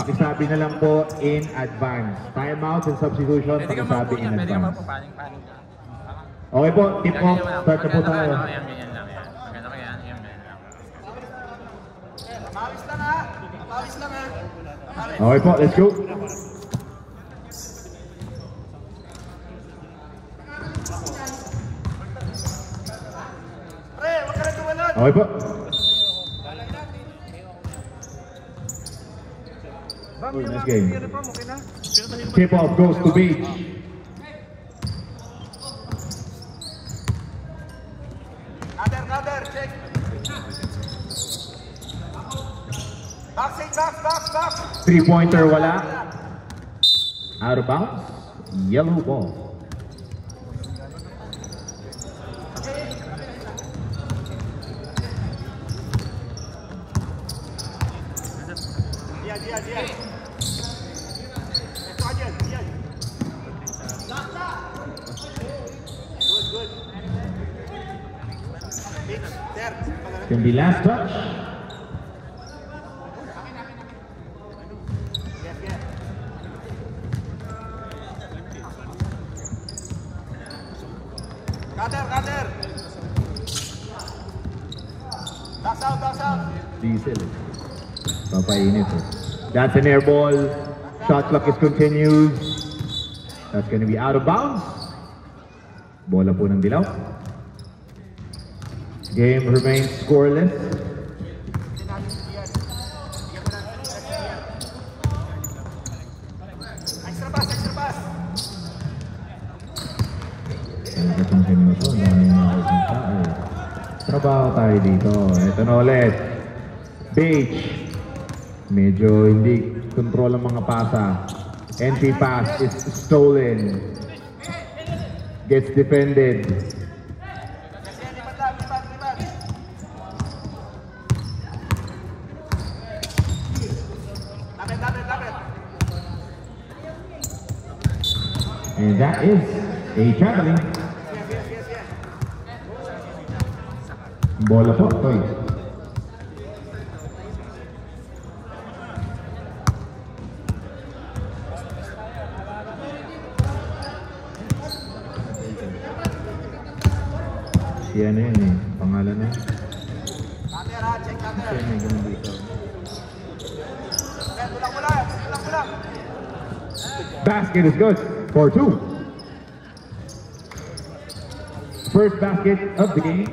pakisabi na lang po in advance. Timeout and substitution, pakisabi in advance. Okay po, tip off. Start na po tayo. Okay po, let's go. Okay po. Nice game. Tip off goes to Beach. Gather, check. Box. 3-pointer wala. Out of bounds. Yellow ball. Dia. Good. Can be last touch. Gather. Box out. Diesel. Papainit eh. That's an air ball. Shot clock is continued. That's going to be out of bounds. Bola po ng dilaw. Game remains scoreless. Extra pass. Itong game na to, daming nakakita eh. Trabaho tayo dito. Ito na ulit. Beach. Medyo hindi control ang mga pasa. Entry pass is stolen. Gets defended. And that is a traveling. Bola po, Toy. Siya na yun eh. Pangalan na. Siya na yung dito. Basket is good for 2. First basket of the game.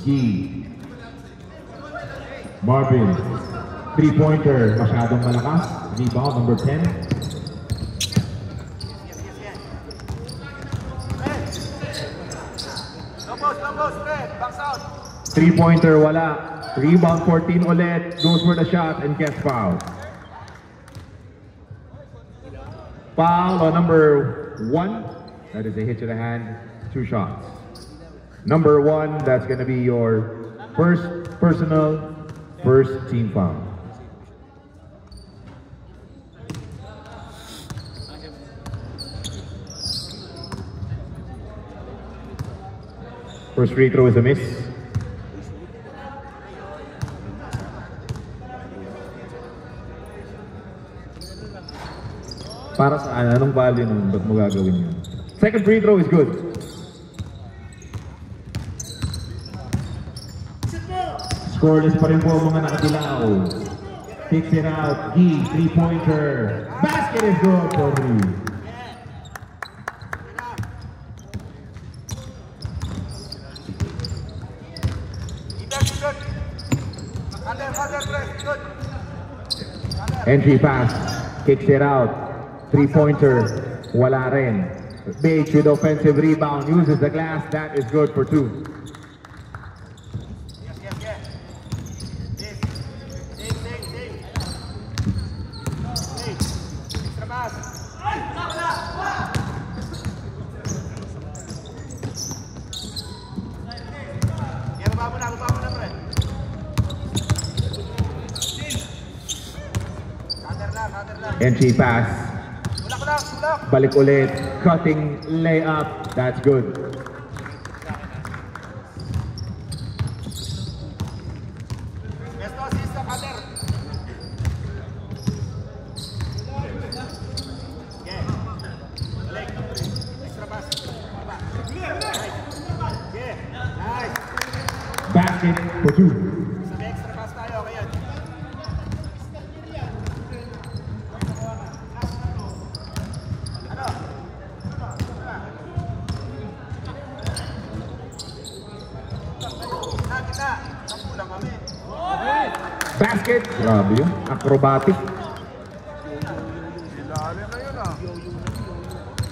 Gee. Marvin. 3-pointer. Masyadong malakas. Rebound number 10. Box out. 3-pointer wala. Rebound 14 ulit. Goes for the shot and gets fouled. Foul on number 1. That is a hit to the hand. 2 shots. Number 1, that's going to be your first personal, first team foul. First free throw is a miss. Para saan? Anong value nun? Ba't mo gagawin yun? Second free throw is good. Scoreless pa rin po mga nakadilaw. Kicks it out. Gee, 3-pointer. Basket is good for 3. Entry pass. Kicks it out. 3-pointer. Wala rin. Beach with offensive rebound. Uses the glass. That is good for 2. Entry pass. Balik ulit. Cutting layup. That's good. for 2. Sabi extra pass tayo, kaya. Ano? Kita. Kapulang kami. Basket. Grabe yun. Acrobatic. Ilalim na yun ah.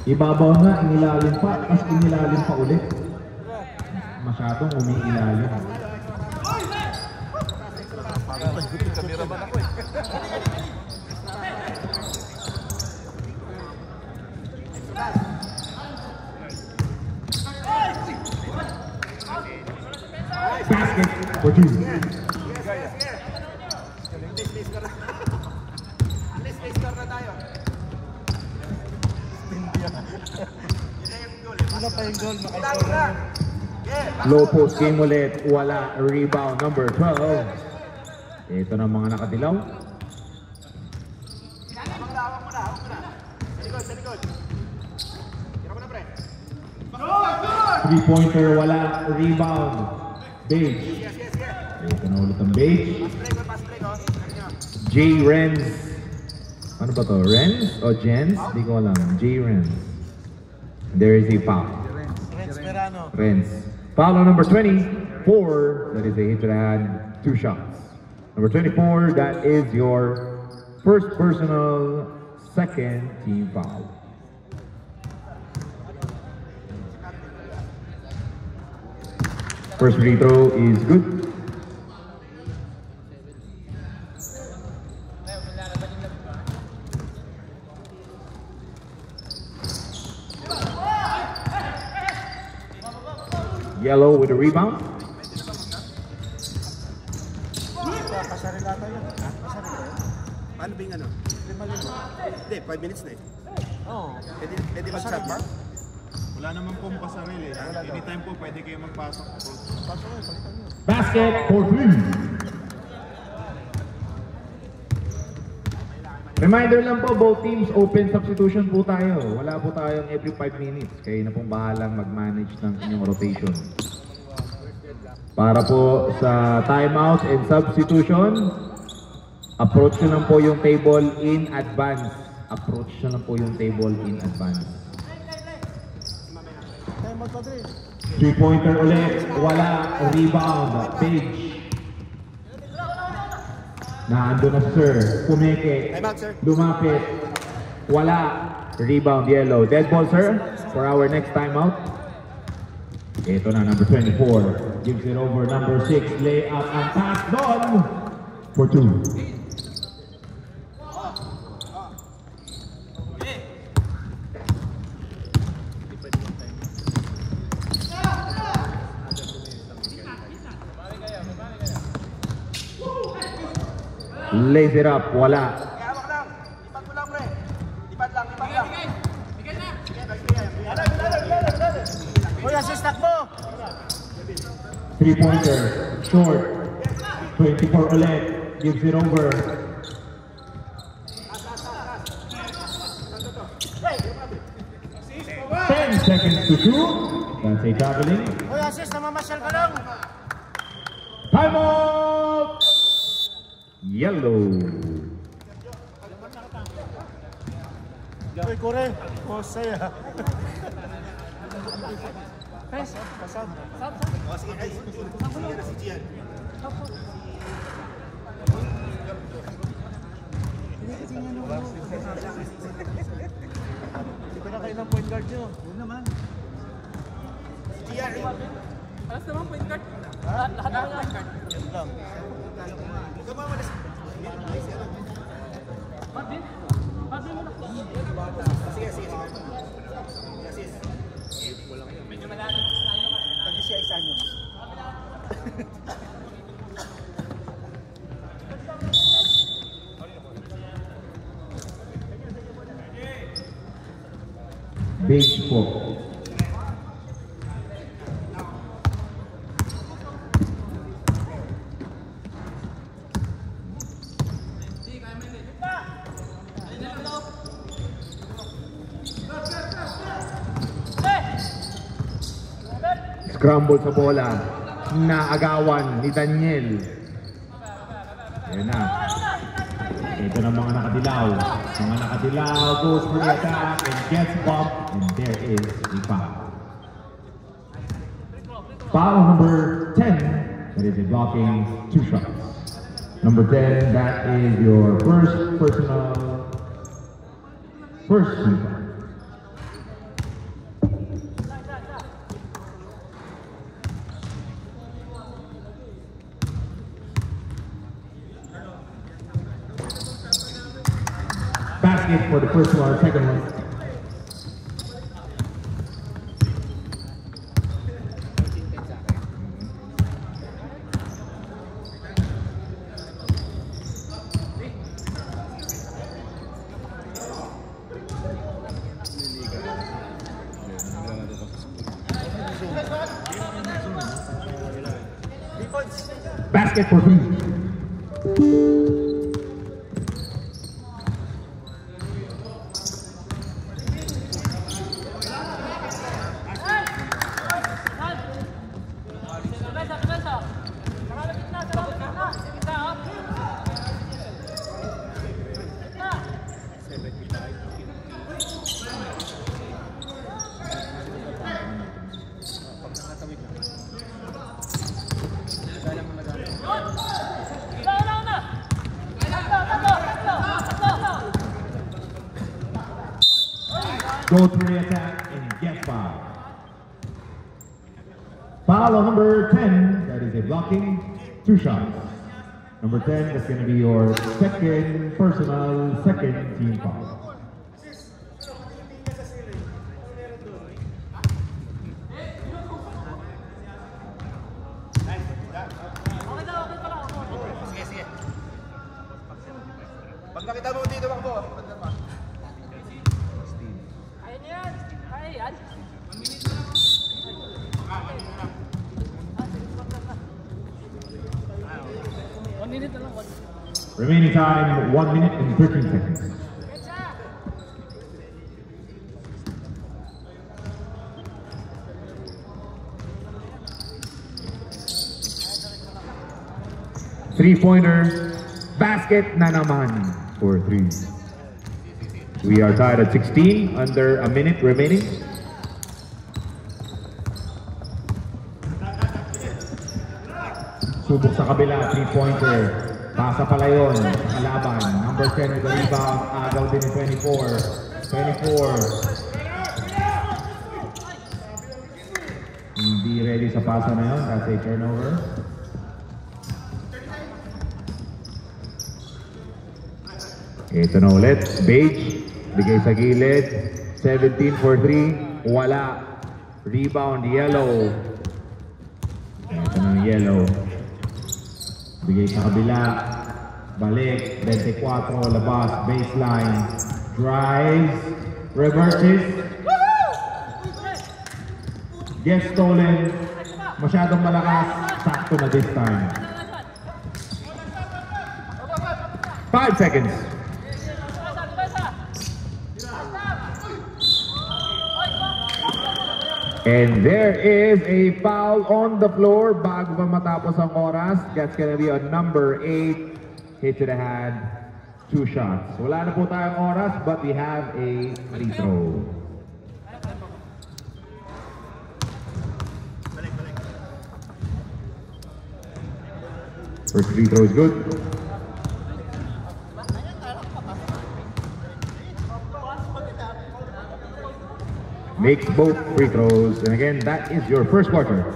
Ibabaw nga, inilalim pa. Tapos inilalim pa ulit. Masyadong umiilalim. Kamera ba ako eh? Basket for 2. Space car na tayo. Wala pa yung goal, Tayo makaisol na. lang. Low post game ulit. Wala. Rebound number 12. Ito na mga nakatilaw. Hawak mo na. Sa likod. Tira mo na, pre. 3-pointer. Wala. Rebound. Beige. Yes. Ito na ulit ang Beige. Pass break, oh. Ganyan. J. Renz. Ano ba to? Renz o Jens? Di ko alam. J. Renz. There is a foul. Renz Merano. Renz. Foul on number 24. That is a hit to the hand. 2 shots. Number 24, that is your first personal, second team foul. First free throw is good. Yellow with a rebound. Pasaril ata yun. Pasaril yun. Paano ba yung ano? 5 Hindi, 5 minutes na eh. Oo. Pwede mag-shot ba? Wala naman pong pasaril eh. Anytime po pwede kayo magpasok po. Pasok yun, palitan yun. Basket for 3. Reminder lang po, both teams open substitution po tayo. Wala po tayong every 5 minutes. Kayo na pong bahalang mag-manage ng inyong rotation. Para po sa timeout and substitution, approach nyo lang po yung table in advance. Approach nyo lang po yung table in advance. Tayo magpadre. 3-pointer ulit. Wala. Rebound. Page. Naando na sir. Pumeke. Time out, sir. Lumapit. Wala. Rebound yellow. Dead ball sir for our next timeout. Ito na number 24. Gives it over number 6. Lay up and pass doon for 2. Lays it up. Wala. Hawak lang. Lipat mo lang, pre. Lipat lang. Bigay na. Uy, assist takbo! 3-pointer. Short. 24 ulit. Gives it over. Ten seconds to shoot. That's a traveling. Uy, assist, namamasyal ka lang! Timeout! Yellow. Uy, kore! Oh, saya! Pasab. O, sige, guys. Sige na si Gian. Hindi ko na kayo ng point guard nyo. Yun naman. Gian, Alas naman point guard. Lahat naman point guard. Yun lang. huwag ka mamalas. Padin mo na. Sige. Assist. Pag siya isa nyo. Beige po. Scramble sa bola. na agawan ni Daniel. Ayan na. Ito na mga nakadilaw. Mga nakadilaw goes for the attack and gets bumped, and there is a foul. Foul number 10, that is a blocking 2 shots. Number 10, that is your first personal, first team foul. Basket for the first one, second one. Basket for three. Go through the attack and get foul. Foul on number 10, that is a blocking 2 shots. Number 10, that's going to be your second personal, second team foul. Sige. Pag nakita mo dito ako, banda pa. Kaya niya yan. Kaya yan. 1 minute na lang. Remaining time, 1 minute and 13 seconds. Three-pointer, basket na naman for 3. We are tied at 16, under a minute remaining. Subok sa kabila, 3-pointer. Pasa pala yun, kalaban. Number 10 with the rebound, agaw din yung 24. 24. Hindi ready sa pasa na yun, kasi turnover. Ito na ulit, Page, bigay sa gilid, 17 for 3, wala. Rebound, Yellow. Ito na Yellow. Bigay sa kabila, balik, 24, labas, baseline, drives, reverses. Gets stolen, masyadong malakas, sakto na this time. 5 seconds. And there is a foul on the floor bago pa matapos ang oras. That's gonna be on number 8. Hit to the hand. 2 shots. Wala na po tayong oras, but we have a free throw. First free throw is good. Makes both free throws, and again, that is your first quarter.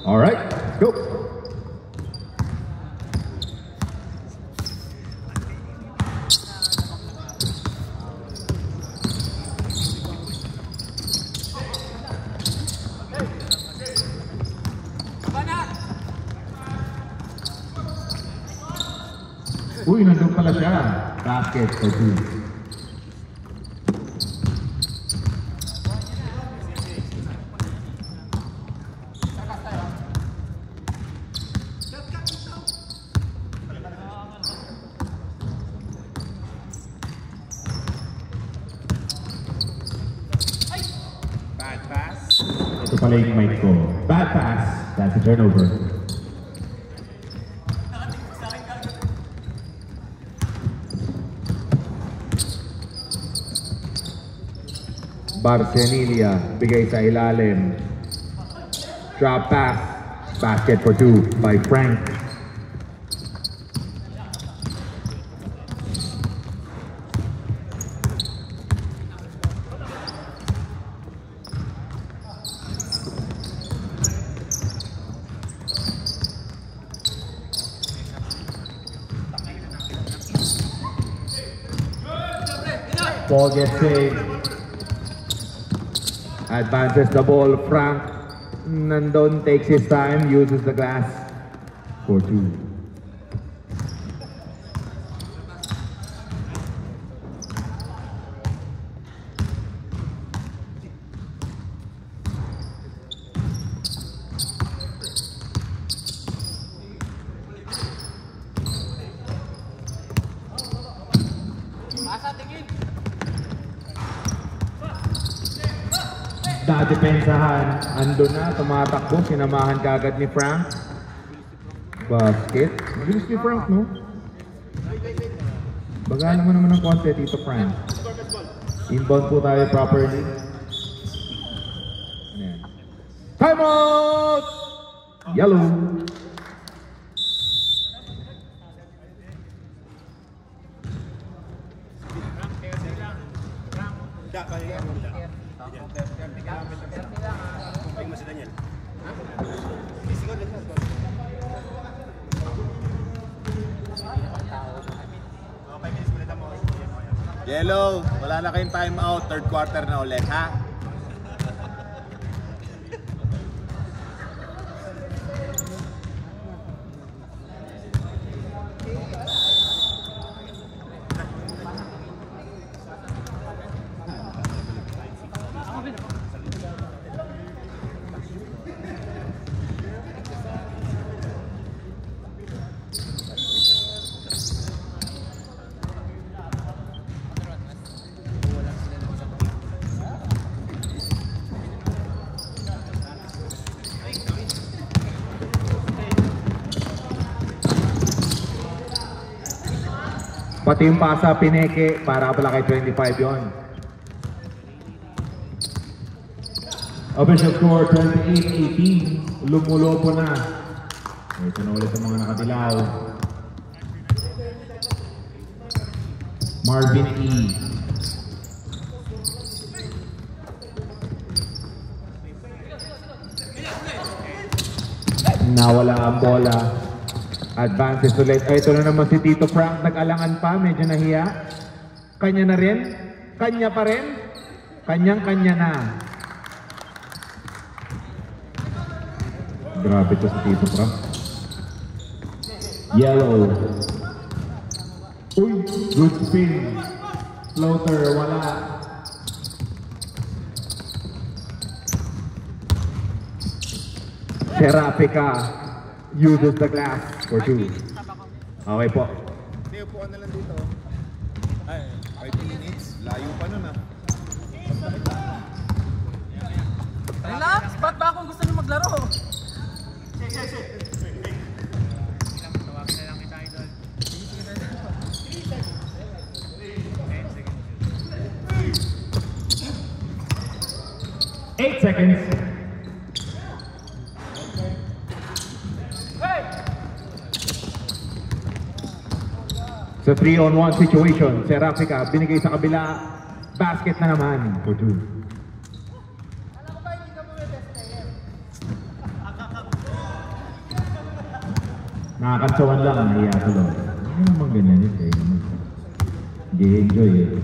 All right, let's go. Uy, nandun pala siya. Basket for 2. Bad pass. Ito pala yung mic ko. Bad pass. That's a turnover. Barcenilia, bigay sa ilalim. Drop pass. Basket for 2 by Frank. Ball gets saved. Advances the ball. Frank Nandon takes his time, uses the glass for 2. Dadepensahan, ando na, tumatakbo, sinamahan kagad ni Frank. Basket. Mabilis ni Frank, no? Bagalan mo naman ng konti dito, Frank. Inbound po tayo properly. Ayan. Time out! Yellow. Yellow, wala na kayong time out. Third quarter na ulit, ha? Pati yung pasa, pineke, para pala kay 25 yon. Official score, 28-18. Lumulopo na. Ito na ulit ang mga nakatilaw. Marvin E. Nawala ang bola. Advances ulit. Ay, ito na naman si Tito Frank. Nag-alangan pa. Medyo nahiya. Kanya na rin. Kanya pa rin. Kanyang-kanya na. Grabe ito si Tito Frank. Yellow. Uy, good spin. Floater, wala. Serafica uses the glass for 2. Okay po. Hindi, upuan na lang dito. Ay, 5 minutes. Layo pa nun, ah. Relax! Ba't ba kung gusto niyo maglaro? Eight seconds. Sa 3-on-1 situation, Serafica binigay sa kabila, basket na naman for 2. Nakakantsawan lang, nahiya tuloy. Hindi naman ganyan yun. Nag-enjoy eh.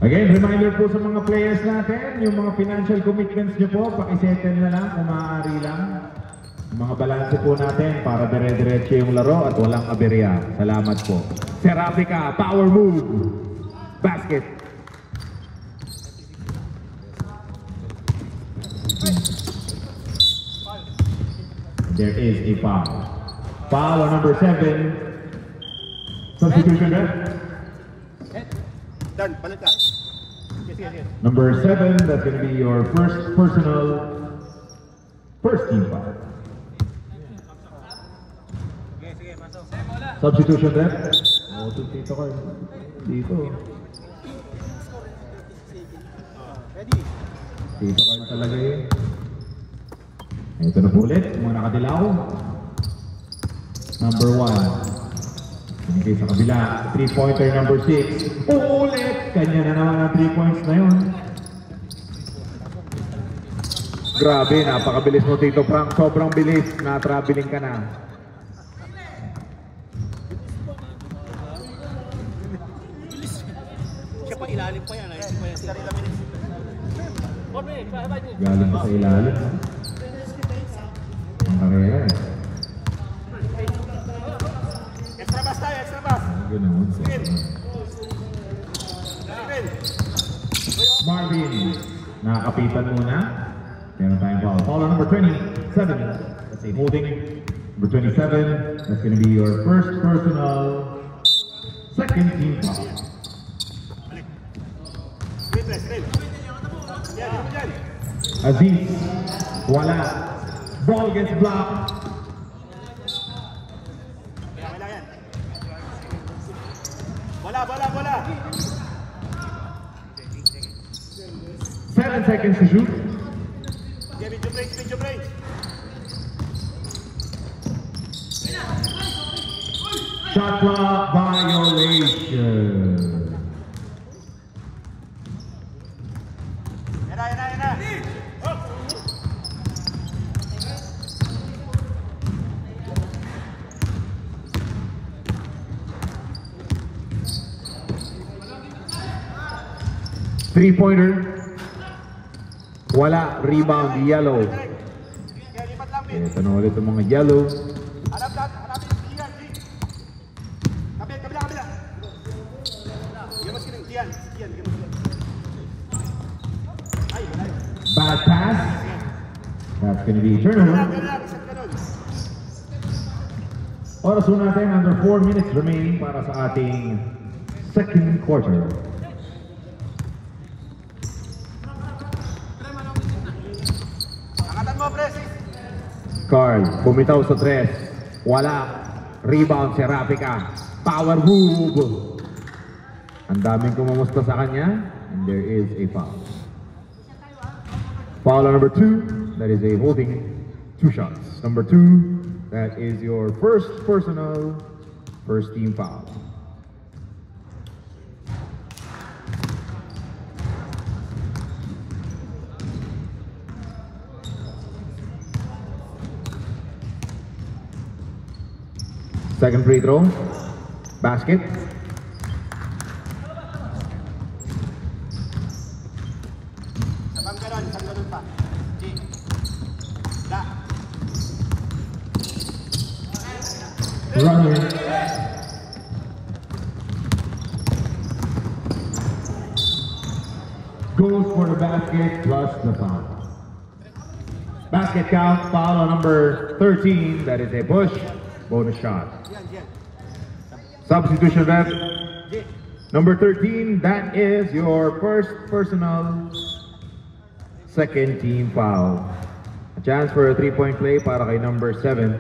Again, reminder po sa mga players natin, yung mga financial commitments nyo po, pakisettle na lang kung maaari lang. Yung mga balanse po natin para dire-diretso yung laro at walang aberya. Salamat po. Serafica, power move. Basket. There is a foul. Foul on number 7. Substitution there. Dan, balik ka. Number 7, that's going to be your first team foul. Substitution there. Oh, dito ka. Dito. Dito ka talaga eh. Ito na po ulit, mga nakadilaw. Number 1. Binigay sa kabila, 3-pointer number 6. Uulit! Kanya na naman ang 3 points na yun. Grabe, napakabilis mo Tito Frank. Sobrang bilis, na-traveling ka na. Siya pa ilalim pa yan. Hindi pa yan sila rin namin. Galing pa sa ilalim. Ang karera eh. Extra pass tayo, extra pass. Ganoon siya. Marvin, nakakapitan muna. Meron tayong foul. Foul on number 27. That's a holding. Number 27, that's going to be your first personal second team foul. Aziz, wala. Ball gets blocked. Bola. 7 seconds to shoot. Video break. Shot clock violation. Yan. 3-pointer. Wala. Rebound. Yellow. Ito na ulit ang mga yellow. Hanapin Dian, G. Kabila. Gamas ka ng Dian. Ay, wala. Bad pass. That's going to be turnover. Oras po natin, under 4 minutes remaining para sa ating second quarter. Angatan mo, Presi. Carl, bumitaw sa 3. Wala. Rebound si Rafica. Power move. Ang daming kumusta sa kanya. And there is a foul. Foul on number 2. That is a holding. 2 shots. Number 2. That is your first personal first team foul. Second free throw. Basket. Isang ganon pa. G. Da. Runner. Goes for the basket plus the foul. Basket count, foul on number 13. That is a push. Bonus shot. Diyan. Substitution rep. Number 13, that is your first personal second team foul. A chance for a 3-point play para kay number 7.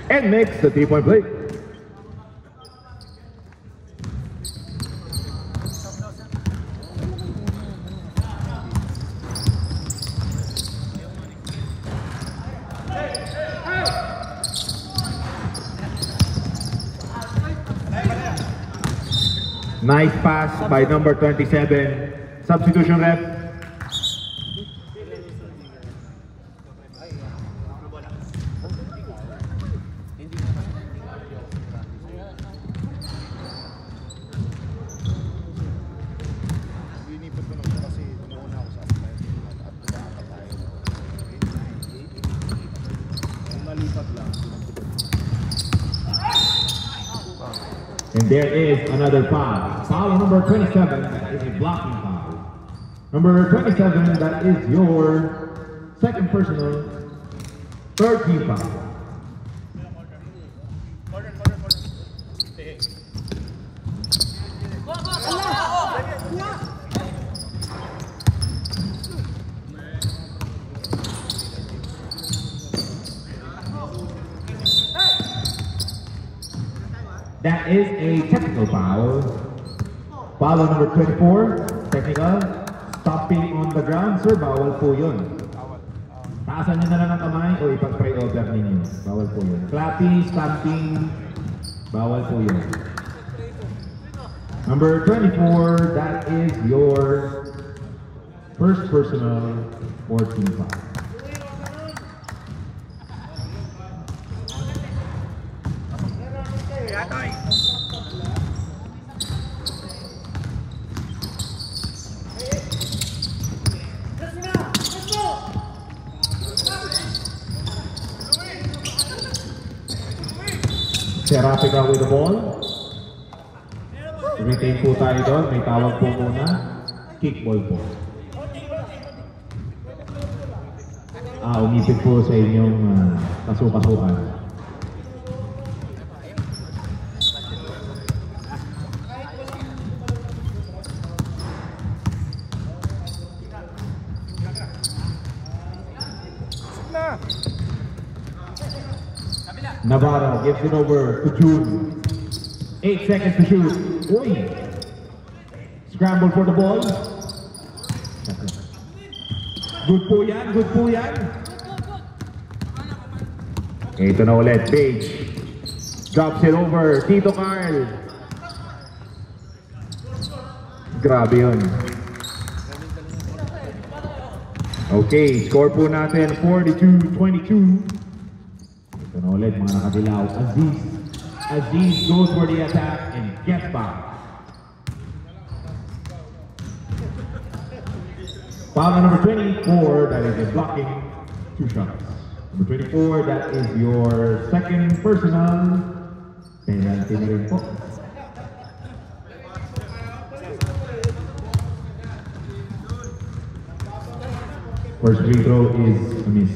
And makes the 3-point play. Nice pass by number 27. Substitution ref. Linipat ko lang kasi tumuuna ako sa aspire. At tumakas tayo. Malipat lang. And there is another foul. Foul number 27, that is a blocking foul. Number 27, that is your second personal, third team foul. That is a technical foul. Foul number 24, technical. Stopping on the ground, sir, bawal po yun. Taasan nyo na lang ang kamay o ipag-pray over ninyo. Bawal po yun. Clapping, stamping, bawal po yun. Number 24, that is your first personal 14 foul. Serapika with the ball. Retain po tayo doon. May tawag po muna. Kickball po. Umipig po sa inyong kasu-kasuan. Navarro gives it over to June. 8 seconds to shoot. Uy! Scramble for the ball. Good po yan, good po yan. Ito na ulit, Page. Drops it over, Tito Carl. Grabe yun. Okay, score po natin 42-22. Ito na ulit mga nakadilaw. Aziz goes for the attack and gets back. Foul number 24, that is a blocking, 2 shots. Number 24, that is your second personal. Penalty na rin po. First free throw is a miss.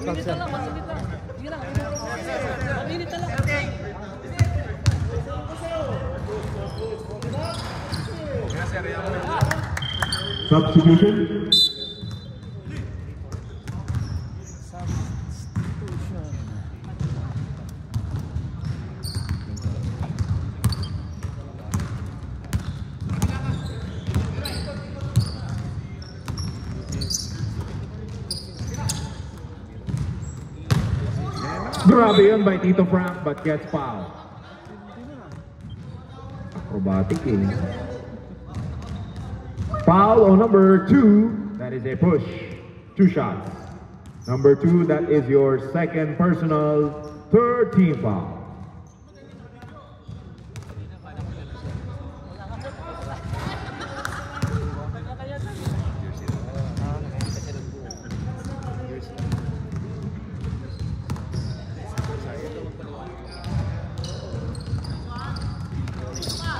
Maminit na lang, maminit lang. Sige lang. Maminit na lang. Substitution. Grabe yun by Tito Frank but gets foul. Acrobatic eh. Foul on number 2, that is a push. 2 shots. Number 2, that is your second personal, third team foul.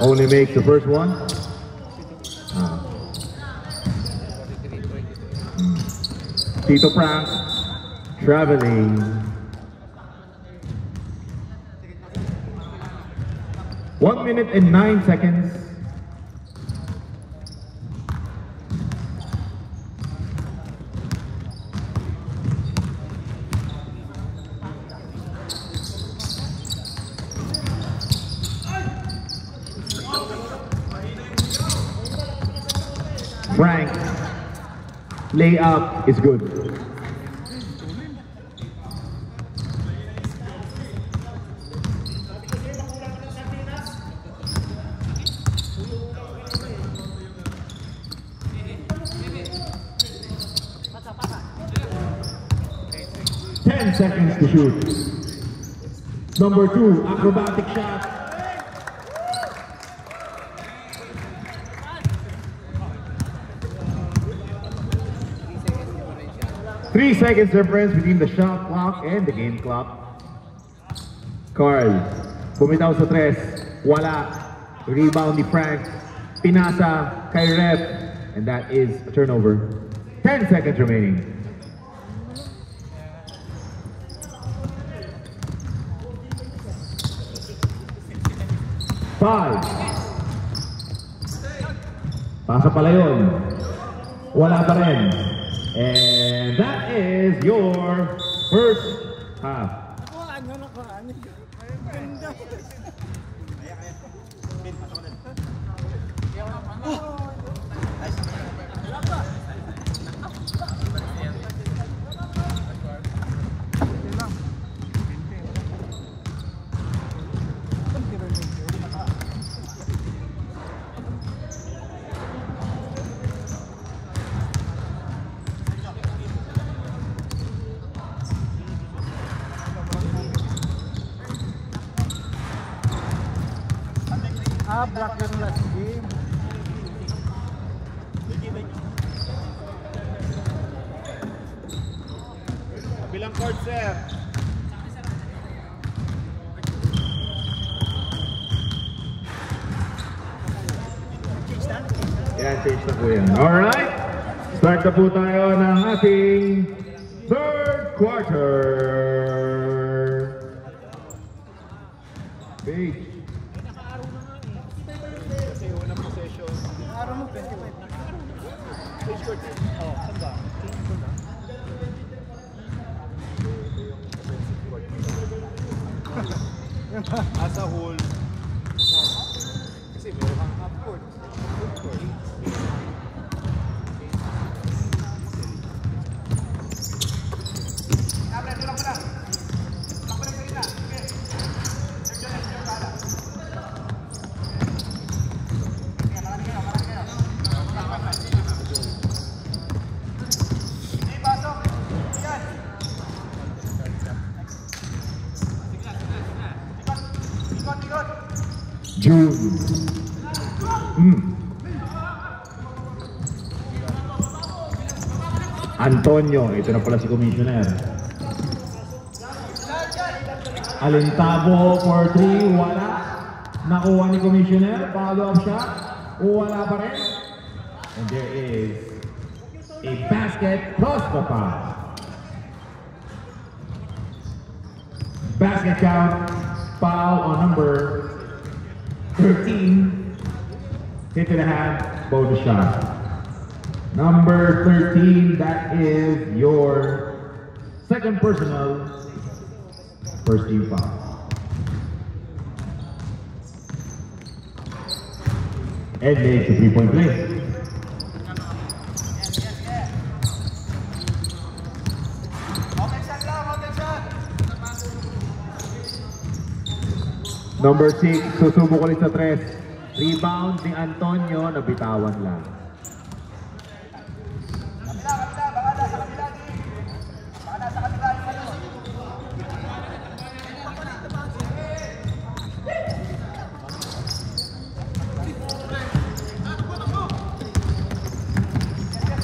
Only makes the first one. Tito Frank traveling. One minute and 9 seconds. Frank, layup is good. 10 seconds to shoot. Number 2, acrobatic shot. 3 seconds difference between the shot clock and the game clock. Carl, bumitaw sa 3, wala. Rebound ni Frank, pinasa kay Ref, and that is a turnover. 10 seconds remaining. Five. Pasa pala yun. Wala pa rin. And that is your first half. Black yung last game. Bilang court, sir. Yan, change na po yan. Alright, start na po tayo ng ating third quarter. Page. Araw mo, 25 na. Oh, saan ba? Tingin ko na. As a whole, Kasi meron kang half court. Full court. June. Antonio, ito na pala si Commissioner. Alintabo for 3, wala. Nakuha ni Commissioner, follow up shot, wala pa rin. And there is a basket plus the foul. Basket count, foul on number 13, hit in the hand, bonus shot. Number 13, that is your second personal, first team foul. And makes a 3-point play. Number 6, susubok ulit sa 3. Rebound ni Antonio, nabitawan lang.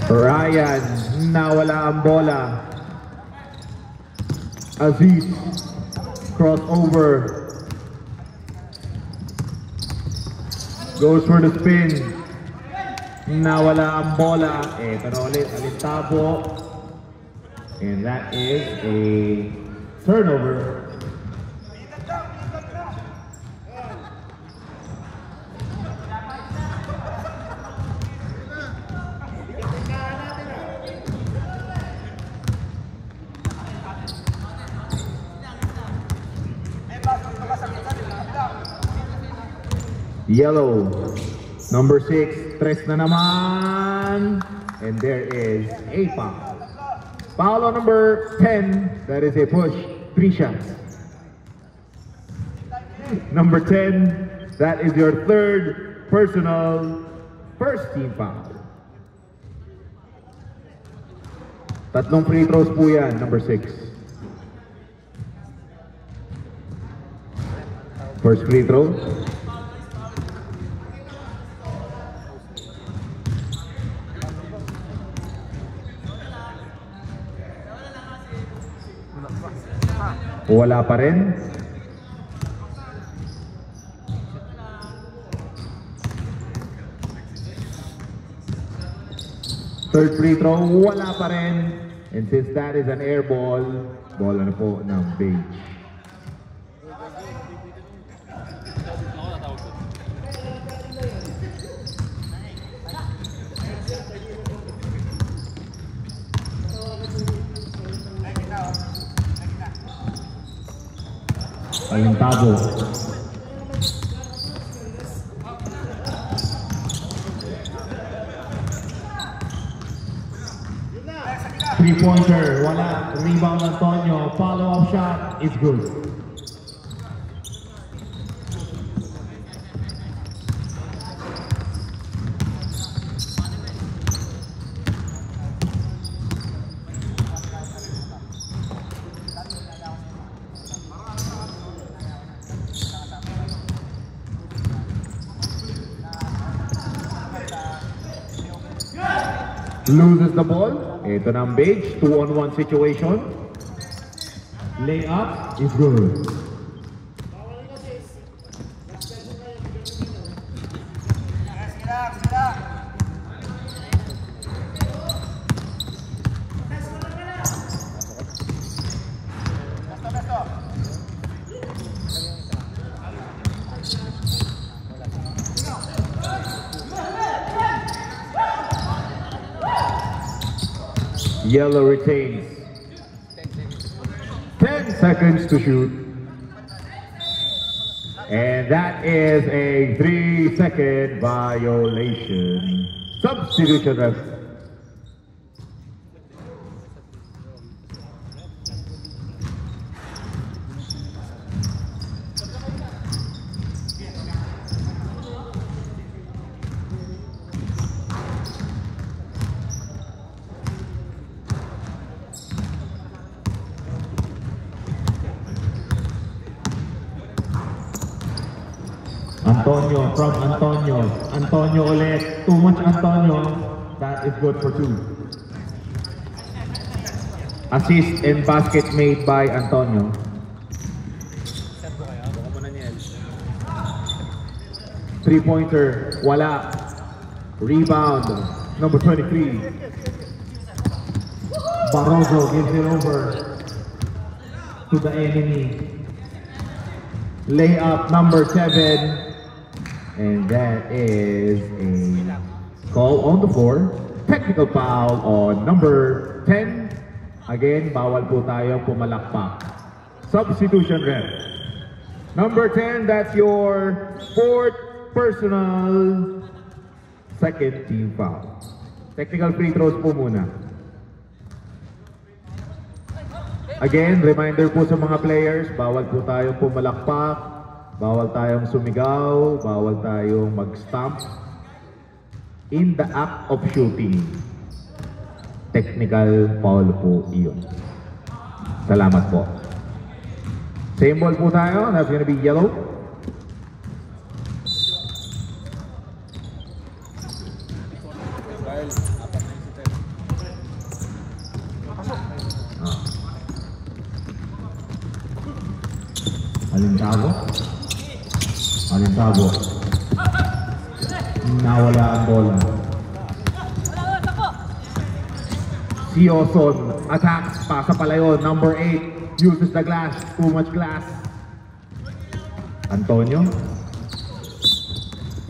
Ryan, nawala ang bola. Aziz, crossover. Goes for the spin. Nawala ang bola. Ito na ulit, Alintabo. And that is a turnover. Yellow, number 6, tres na naman, and there is a foul. Foul on number 10, that is a push, 3 shots. Number 10, that is your third personal, first team foul. Tatlong free throws po yan, number 6. First free throw. Wala pa rin. Third free throw, wala pa rin. And since that is an air ball, bola na po ng Beige. Alintado. Three-pointer, wala. Rebound Antonio. Follow-up shot is good. Loses the ball. Ito na ang Beige. 2-on-1 situation. Layup is good. Yellow retains. 10 seconds to shoot. And that is a 3-second violation. Substitution ref. Antonio from Antonio. Antonio ulit. Too much Antonio. That is good for 2. Assist and basket made by Antonio. Three-pointer. Wala. Rebound. Number 23. Barroso gives it over to the enemy. Layup number 7. And that is a call on the floor. Technical foul on number 10. Again, bawal po tayong pumalakpak. Substitution ref. Number 10, that's your 4th personal second team foul. Technical free throws po muna. Again, reminder po sa mga players, bawal po tayong pumalakpak. Bawal tayong sumigaw, bawal tayong mag-stomp in the act of shooting. Technical foul po iyon. Salamat po. Same ball po tayo. That's gonna be yellow. Alintado. Alintado. Nawala ang bola. Si Oson attacks, pasa palayo. Number 8 uses the glass. Too much glass. Antonio.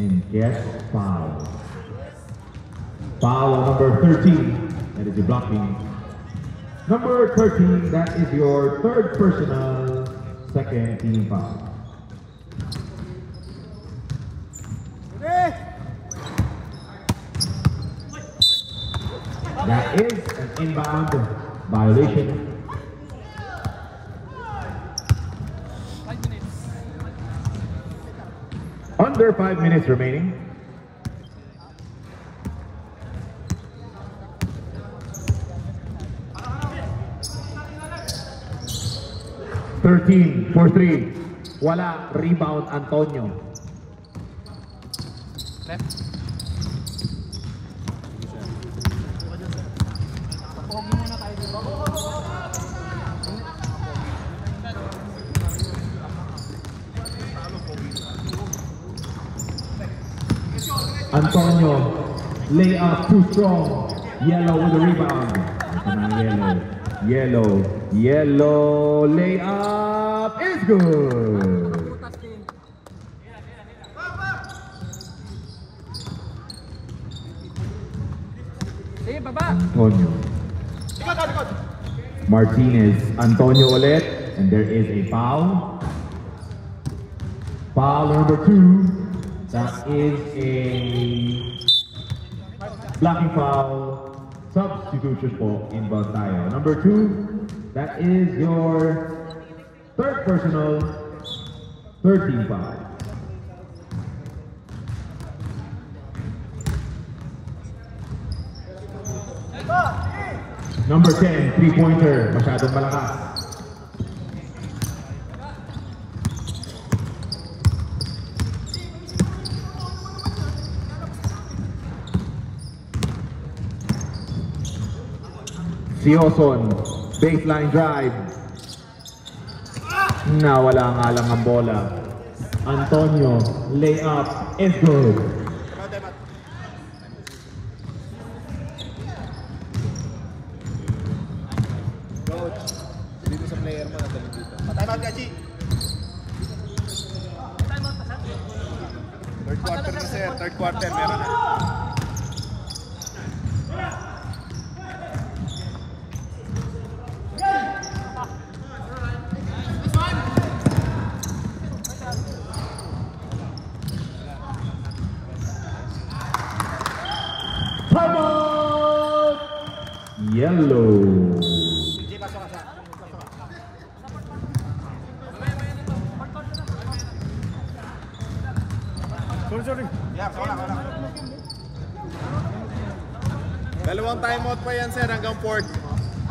And gets foul. Foul number 13. That is a blocking. Number 13, that is your 3rd personal second team foul. That is an inbound violation. 5 minutes. Under 5 minutes remaining. (13 for 3). Wala. Rebound, Antonio. Left. Antonio, layup too strong. Yellow with the rebound. Ito na ang yellow, layup is good. Sige, baba. Antonio. Martinez, Antonio ulit, and there is a foul. Foul number 2. That is a blocking foul. Substitution po involved tayo. Number 2, that is your third personal, third team foul. Number 10, three-pointer. Masyadong malakas. Sioson, baseline drive. Nawala nga lang ang bola. Antonio, layup is good. Coach, dito sa player mo na dito. Time out, Gachi. Third quarter na sir, third quarter meron na. Timeout! Yellow. Jay, pasok ka sa. Sorry. Yeah, wala. Dalawang timeout pa yan sir hanggang 4th.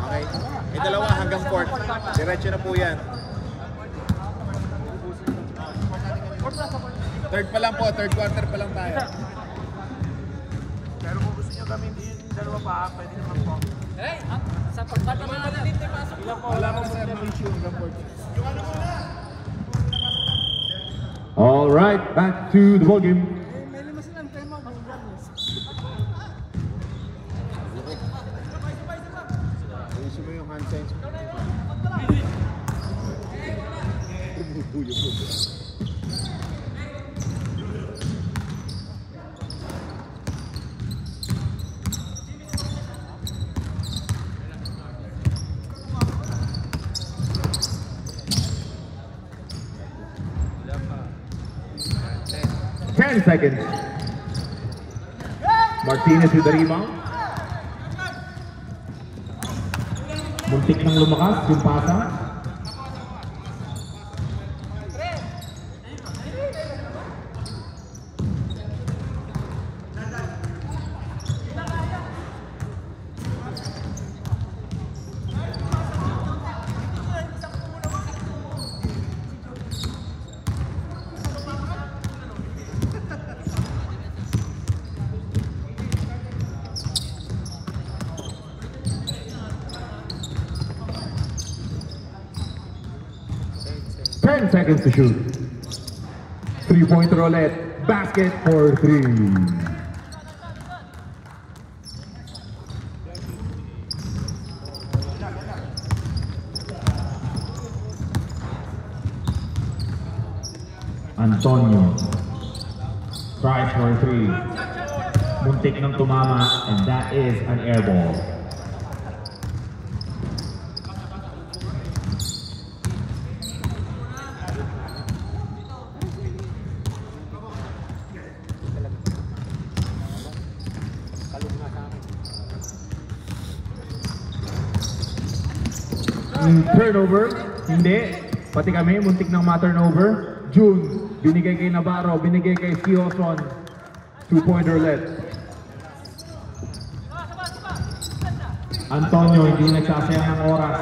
Okay? May dalawa hanggang 4th. Diretso na po yan. Third pa lang po, third quarter pa lang tayo. Pero kung gusto nyo gamitin yung dalawa pa, pwede naman po. Eh, sa pagkata na natin dito, pasok. Wala ko sir, no issue hanggang 4th. All right, back to the ball game. May lima silang tema. Issue mo yung hand signs. Bumubuyo po. 10 seconds. Martinez with the rebound. Muntik nang lumakas yung pasa. Seconds to shoot. Three-pointer ulit. Basket for 3. Antonio tries for 3. Muntik ng tumama, and that is an air ball. Turnover, hindi. Pati kami, muntik ng ma-turnover. June, binigay kay Navarro, binigay kay Sioson. 2-pointer ulit. Antonio, hindi nagsasayang ng oras.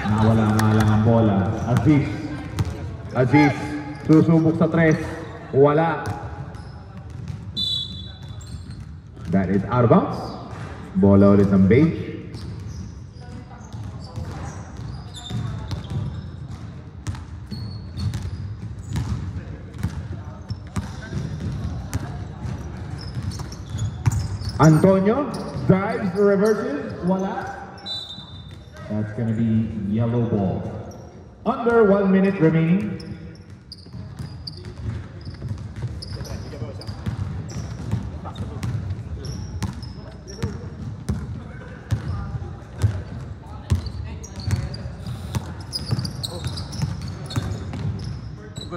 Nawala nga lang ang bola. Aziz, Aziz, susubok sa 3. Wala. That is out of bounds. Bola ulit ng Beige. Antonio drives, reverses, wala. That's gonna be yellow ball. Under 1 minute remaining.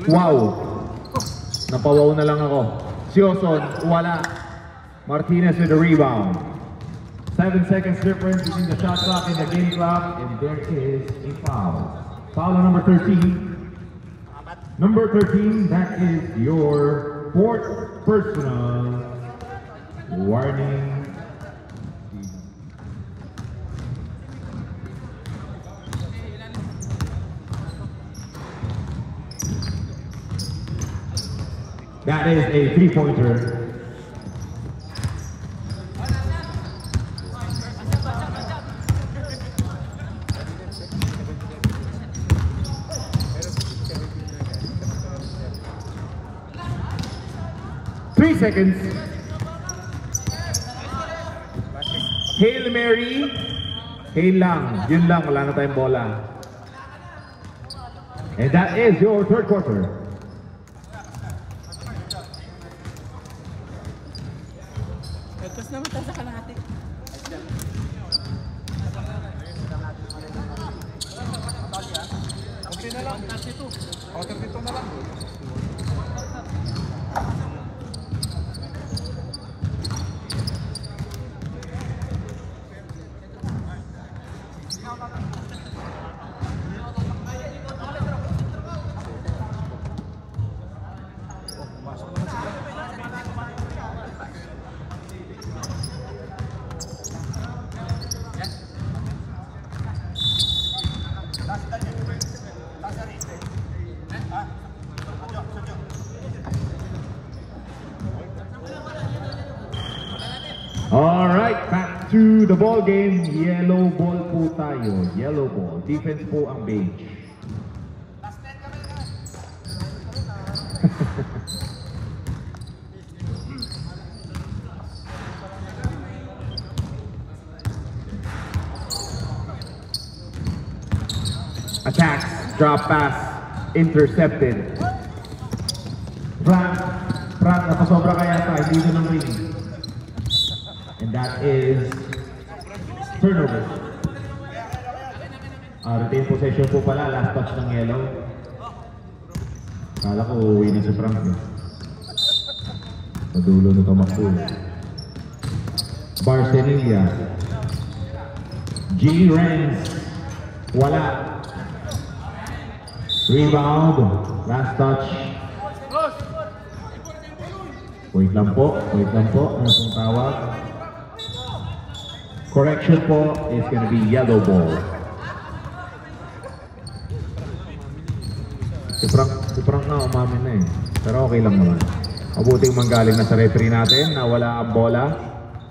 Wow! Napawaw na lang ako. Sioson, wala. Martinez with the rebound. 7 seconds difference between the shot clock and the game clock, and there is a foul. Foul on number 13. Number 13, that is your 4th personal warning. That is a 3-pointer. Seconds. Hail Mary. Hail lang. Yun lang. Wala na tayong bola. And that is your 3rd quarter. Tapos naman tayo sa kalahati. Okay na lang. 32. O, 32 na lang. All right, back to the ball game. Yellow ball po tayo. Yellow ball. Defense po ang Beige. Attacks, drop pass, intercepted. Frank, napasobra kaya tayo. Dito ng ring. And that is turnover. Retain possession po pala, last touch ng yellow. Kala ko uuwi na si Frank. Sa dulo na tumakbo. Barcelona. G. Renz. Wala. Rebound. Last touch. Wait lang po. Ano pong tawag? Correction po is going to be yellow ball. Si Frank na umamin na eh. Pero okay lang naman. Mabuting manggaling na sa referee natin na wala ang bola.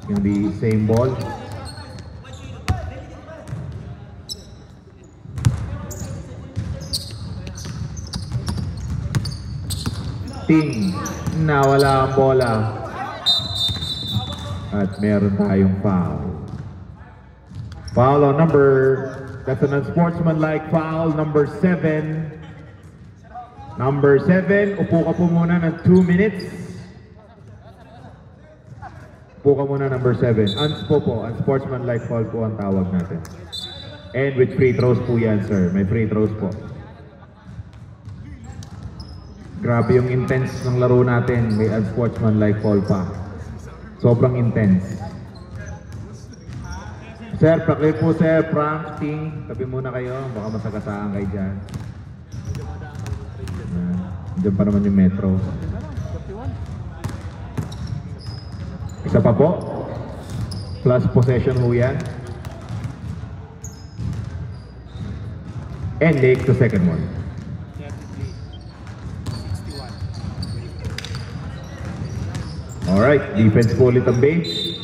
It's going to be same ball. Ting na wala ang bola. At meron tayong foul. Foul on that's an unsportsmanlike foul, number 7. Number 7, upo ka po muna ng 2 minutes. Upo ka muna, number 7. Unsportsmanlike foul po ang tawag natin. And with free throws po yan, sir. May free throws po. Grabe yung intense ng laro natin. May unsportsmanlike foul pa. Sobrang intense. Sir, paklit po sir, Frank, Ting, tabi muna kayo, baka masagasaan kayo dyan. Diyan pa naman yung metro. Isa pa po. Plus possession ho yan. And take the second one. Alright, defense po ulit ang base.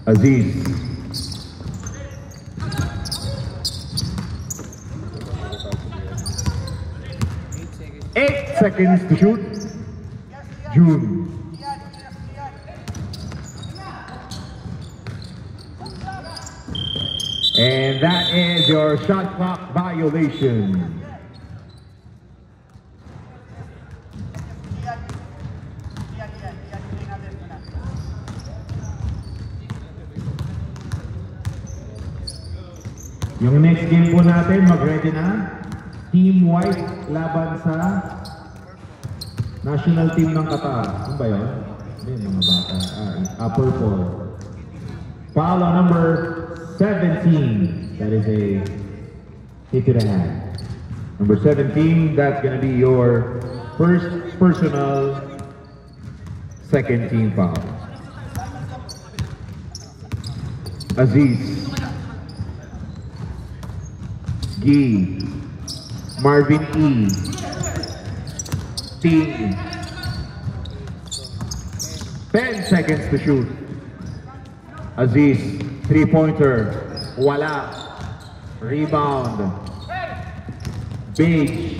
Aziz. Eight seconds to shoot. June. And that is your shot clock violation. Yung next game po natin, mag-ready na. Team White laban sa national team ng Qatar. Ano ba yun? Hindi, mga bata. Purple. Foul on number 17. That is a hit to the hand. Number 17, that's gonna be your first personal second team foul. Aziz. Gee, Marvin E, Ting, 10 seconds to shoot. Aziz, three-pointer, wala, rebound, Beige,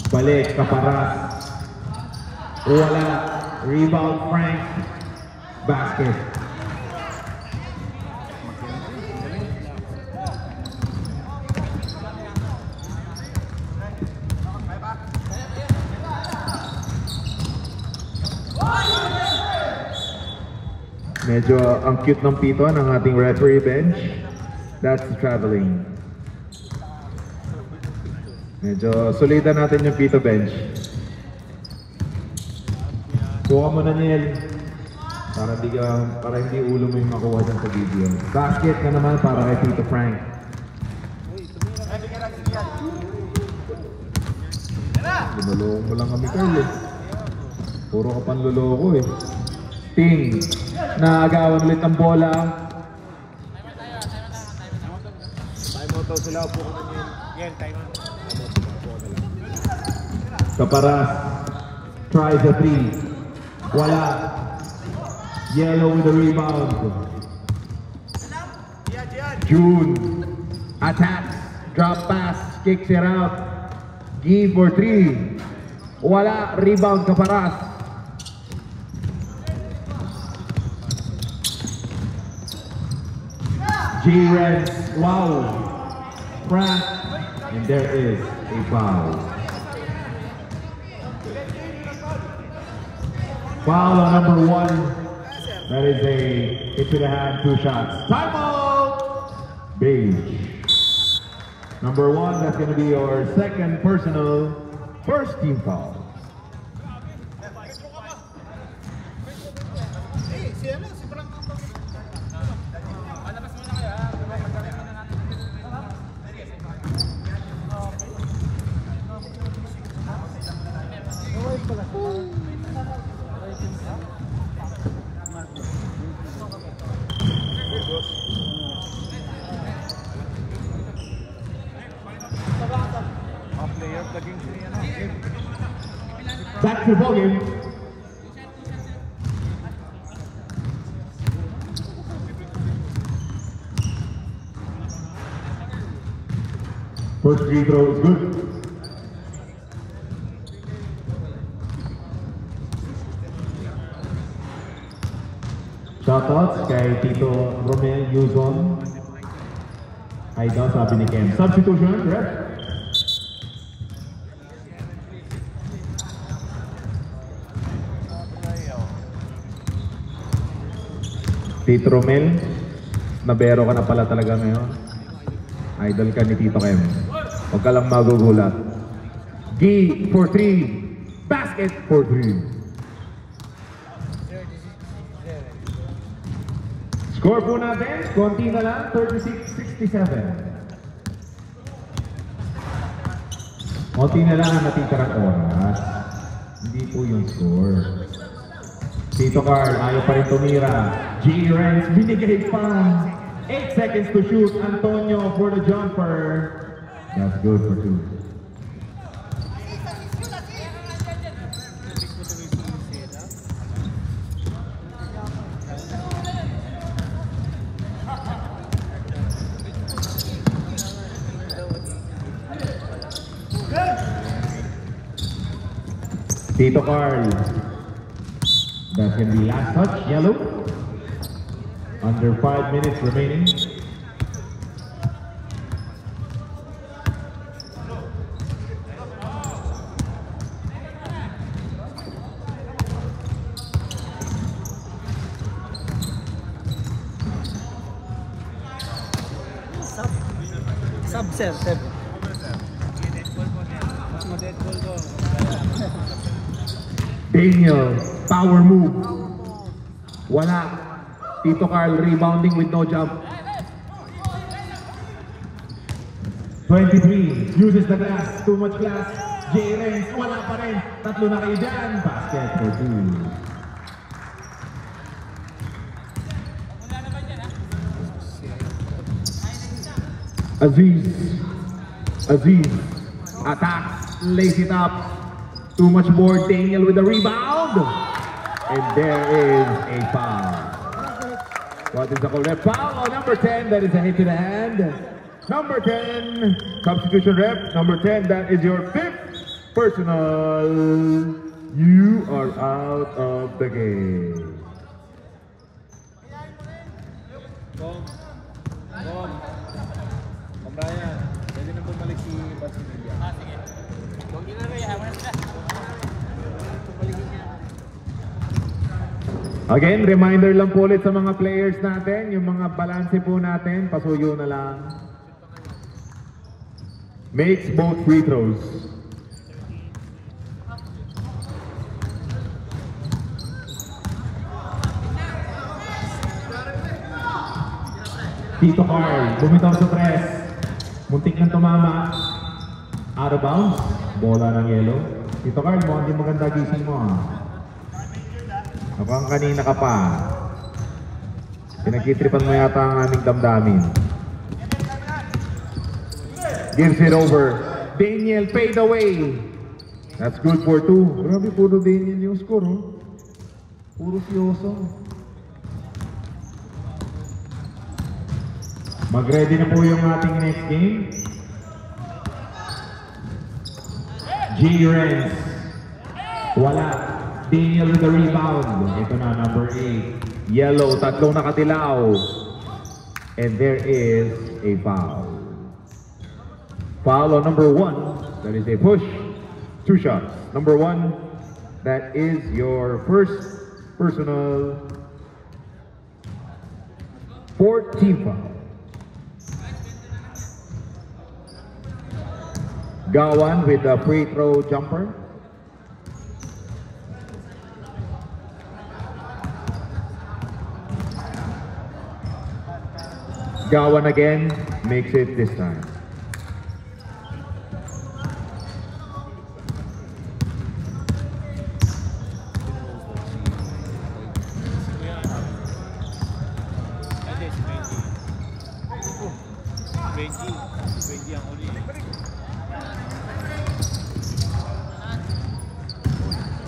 balik, Caparas, wala, rebound, Frank, basket. Medyo ang cute ng pito ng ating referee bench. That's traveling. Medyo solidan natin yung pito bench. Kuha mo na Niel. Para hindi ulo mo yung makuha dyan sa video. Basket na naman para kay Tito Frank. Linuloko mo lang kami Carl eh. Puro ka panluloko eh. Ting. Naagawan ulit ang bola. Time out daw sila. Upo ko na yan. Time out. Caparas tries a three. Wala. Yellow with the rebound. June attacks. Drop pass. Kicks it out. Give for three. Wala. Rebound Caparas. J-Reds, wow, Frank, and there is a foul. Foul on number 1, that is a hit to the hand, 2 shots. Time out! Beige. Number 1, that's going to be your second personal, first team foul. Back to the ball game. First free throw is good. Shoutouts kay Tito Romel Yuzon. Ay daw sabi ni Ken. Substitution, ref. Tito Romel, nabero ka na pala talaga ngayon. Idol ka ni Tito Kem. Huwag ka lang magugulat. G for 3. Basket for 3. Score po natin, konti na lang, 36-67. Konti na lang ang natitirang oras. Hindi po yung score. Tito Carl, ayaw pa rin tumira. G-Rens, binigay pa. 8 seconds to shoot. Antonio for the jumper. That's good for 2. Tito Carl. That can be last touch, yellow. Under 5 minutes remaining. Sub-sir, 7. Mas ma-deadball ko. Daniel, power move. Wala. Tito Carl rebounding with no jump. 23, uses the glass. Too much glass. J. Renz, wala pa rin. Tatlo na kayo dyan. Basket for 2. Aziz attacks, lays it up. Too much board. Daniel with the rebound, and there is a foul. What is the correct foul? Oh, number 10. That is a hit to the hand. Number 10, substitution rep. Number 10. That is your 5th personal. You are out of the game. Bom. Brian, pwede na bumalik si Basilio. Sige. Huwag nyo na rin, hawa na sila. Again, reminder lang po ulit sa mga players natin, yung mga balanse po natin, pasuyo na lang. Makes both free throws. Tito Carl, bumitaw sa press. Muntik lang tumama. Out of bounds. Bola ng yellow. Tito Carl, mukhang di maganda gising mo. Mukhang kanina ka pa. Pinagkitripan mo yata ang aming damdamin. Gives it over. Daniel fade away. That's good for 2. Grabe, puro Daniel yung score. Oh. Puro siyoso. Mag-ready na po yung ating next game. J. Renz. Wala. Daniel with the rebound. Ito na, number 8. Yellow, tatlong nakatilaw. And there is a foul. Foul on number 1. That is a push. 2 shots. Number 1. That is your first personal 14 foul. Gawan with the free throw jumper. Gawan again, makes it this time.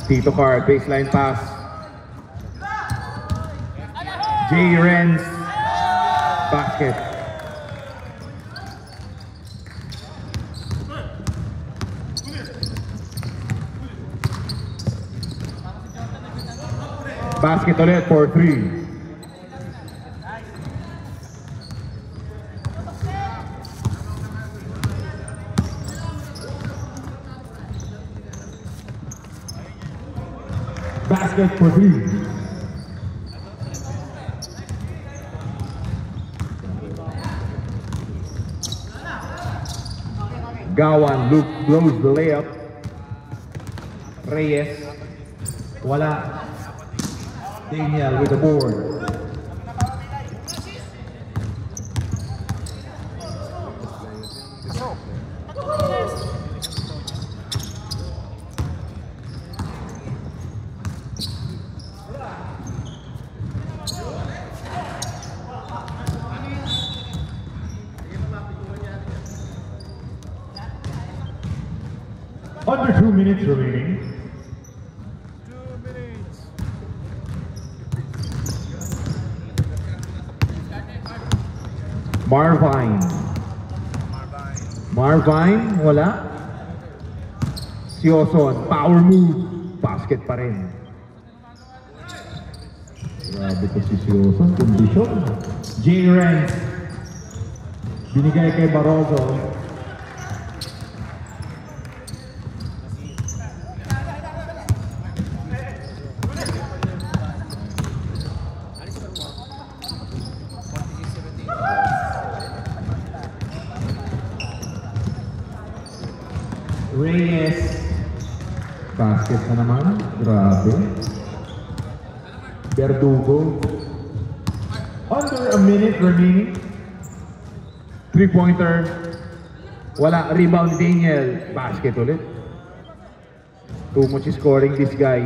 Tito Carl, baseline pass. J. Renz, basket. Basket ulit for 3. Basket for 3. Gawan blows the layup. Reyes. Wala. Daniel with the board. 2 minutes remaining. 2 minutes. Marvine. Marvine, wala. Si Oson, power move. Basket pa rin. Grabe ko si Oson, kondisyon. J. Renz. Binigay kay Barroso. Reyes. Basket na naman. Grabe. Verdugo. Under a minute remaining. 3-pointer. Wala. Rebound Daniel. Basket ulit. Too much scoring this guy.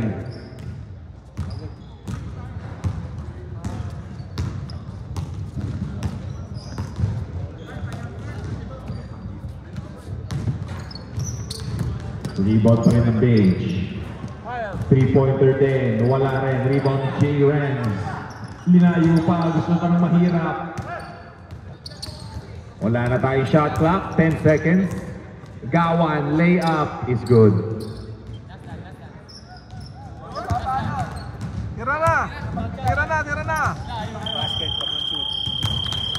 Rebound pa rin ng Page. 3-pointer din. Wala rin. Rebound ni J. Renz. Linayo pa. Gusto ka nang mahirap. Wala na tayong shot clock. 10 seconds. Gawan. Layup is good. Tira na! Tira na! Tira na!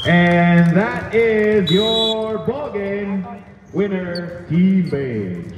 And that is your ballgame winner, Team Page.